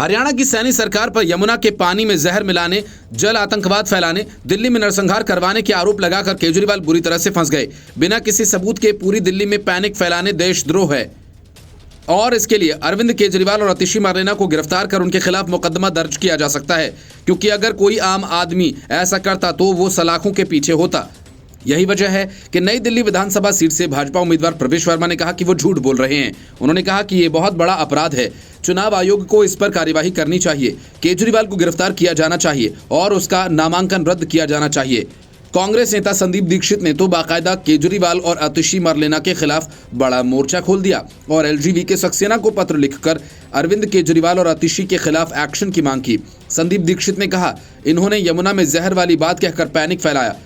हरियाणा की सैनी सरकार पर यमुना के पानी में जहर मिलाने, जल आतंकवाद फैलाने, दिल्ली में नरसंहार करवाने के आरोप लगाकर केजरीवाल बुरी तरह से फंस गए। बिना किसी सबूत के पूरी दिल्ली में पैनिक फैलाने देशद्रोह है और इसके लिए अरविंद केजरीवाल और आतिशी मरलेना को गिरफ्तार कर उनके खिलाफ मुकदमा दर्ज किया जा सकता है, क्योंकि अगर कोई आम आदमी ऐसा करता तो वो सलाखों के पीछे होता। यही वजह है कि नई दिल्ली विधानसभा सीट से भाजपा उम्मीदवार प्रवेश वर्मा ने कहा कि वो झूठ बोल रहे हैं। उन्होंने कहा कि ये बहुत बड़ा अपराध है, चुनाव आयोग को इस पर कार्यवाही करनी चाहिए, केजरीवाल को गिरफ्तार किया जाना चाहिए और उसका नामांकन रद्द किया जाना चाहिए। कांग्रेस नेता संदीप दीक्षित ने तो बाकायदा केजरीवाल और आतिशी मरलेना के खिलाफ बड़ा मोर्चा खोल दिया और एलजीवी के सक्सेना को पत्र लिखकर अरविंद केजरीवाल और आतिशी के खिलाफ एक्शन की मांग की। संदीप दीक्षित ने कहा, इन्होंने यमुना में जहर वाली बात कहकर पैनिक फैलाया।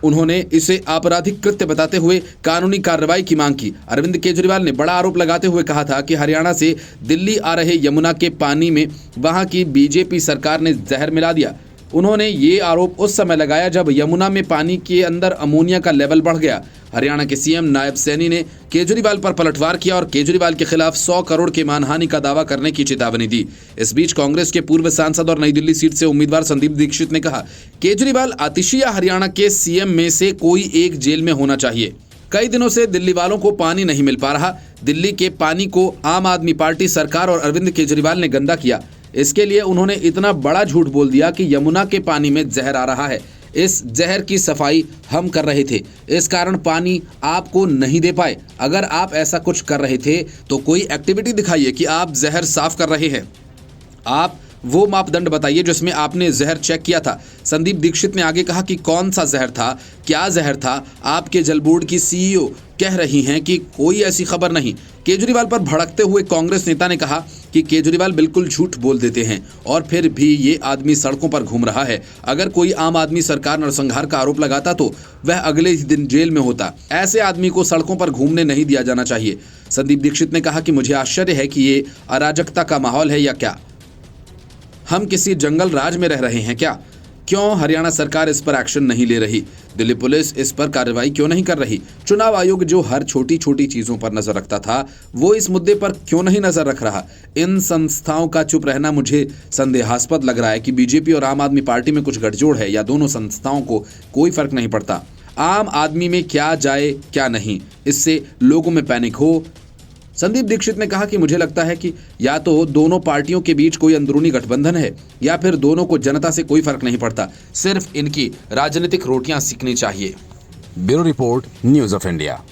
उन्होंने इसे आपराधिक कृत्य बताते हुए कानूनी कार्रवाई की मांग की। अरविंद केजरीवाल ने बड़ा आरोप लगाते हुए कहा था कि हरियाणा से दिल्ली आ रहे यमुना के पानी में वहां की बीजेपी सरकार ने जहर मिला दिया। उन्होंने ये आरोप उस समय लगाया जब यमुना में पानी के अंदर अमोनिया का लेवल बढ़ गया। हरियाणा के सीएम नायब सैनी ने केजरीवाल पर पलटवार किया और केजरीवाल के खिलाफ 100 करोड़ के मानहानि का दावा करने की चेतावनी दी। इस बीच कांग्रेस के पूर्व सांसद और नई दिल्ली सीट से उम्मीदवार संदीप दीक्षित ने कहा, केजरीवाल, आतिशी या हरियाणा के सीएम में से कोई एक जेल में होना चाहिए। कई दिनों से दिल्ली वालों को पानी नहीं मिल पा रहा। दिल्ली के पानी को आम आदमी पार्टी सरकार और अरविंद केजरीवाल ने गंदा किया। इसके लिए उन्होंने इतना बड़ा झूठ बोल दिया कि यमुना के पानी में जहर आ रहा है। इस जहर की सफाई हम कर रहे थे, इस कारण पानी आपको नहीं दे पाए। अगर आप ऐसा कुछ कर रहे थे तो कोई एक्टिविटी दिखाइए कि आप जहर साफ कर रहे हैं। आप वो मापदंड बताइए जिसमें आपने जहर चेक किया था। संदीप दीक्षित ने आगे कहा कि कौन सा जहर था, क्या जहर था। आपके जल बोर्ड की सीईओ कह रही हैं कि कोई ऐसी खबर नहीं। केजरीवाल पर भड़कते हुए कांग्रेस नेता ने कहा कि केजरीवाल बिल्कुल झूठ बोल देते हैं और फिर भी ये आदमी सड़कों पर घूम रहा है। अगर कोई आम आदमी सरकार नरसंहार का आरोप लगाता तो वह अगले ही दिन जेल में होता। ऐसे आदमी को सड़कों पर घूमने नहीं दिया जाना चाहिए। संदीप दीक्षित ने कहा कि मुझे आश्चर्य है कि ये अराजकता का माहौल है या क्या, हम किसी जंगल राज में रह रहे हैं क्या? क्यों हरियाणा सरकार इस पर एक्शन नहीं ले रही? दिल्ली पुलिस इस पर कार्रवाई क्यों नहीं कर रही? चुनाव आयोग जो हर छोटी छोटी चीजों पर नजर रखता था, वो इस मुद्दे पर क्यों नहीं नजर रख रहा? इन संस्थाओं का चुप रहना मुझे संदेहास्पद लग रहा है कि बीजेपी और आम आदमी पार्टी में कुछ गठजोड़ है या दोनों संस्थाओं को कोई फर्क नहीं पड़ता। आम आदमी में क्या जाए क्या नहीं, इससे लोगों में पैनिक हो। संदीप दीक्षित ने कहा कि मुझे लगता है कि या तो दोनों पार्टियों के बीच कोई अंदरूनी गठबंधन है या फिर दोनों को जनता से कोई फर्क नहीं पड़ता। सिर्फ इनकी राजनीतिक रोटियां सीखनी चाहिए। Bureau report, news of India.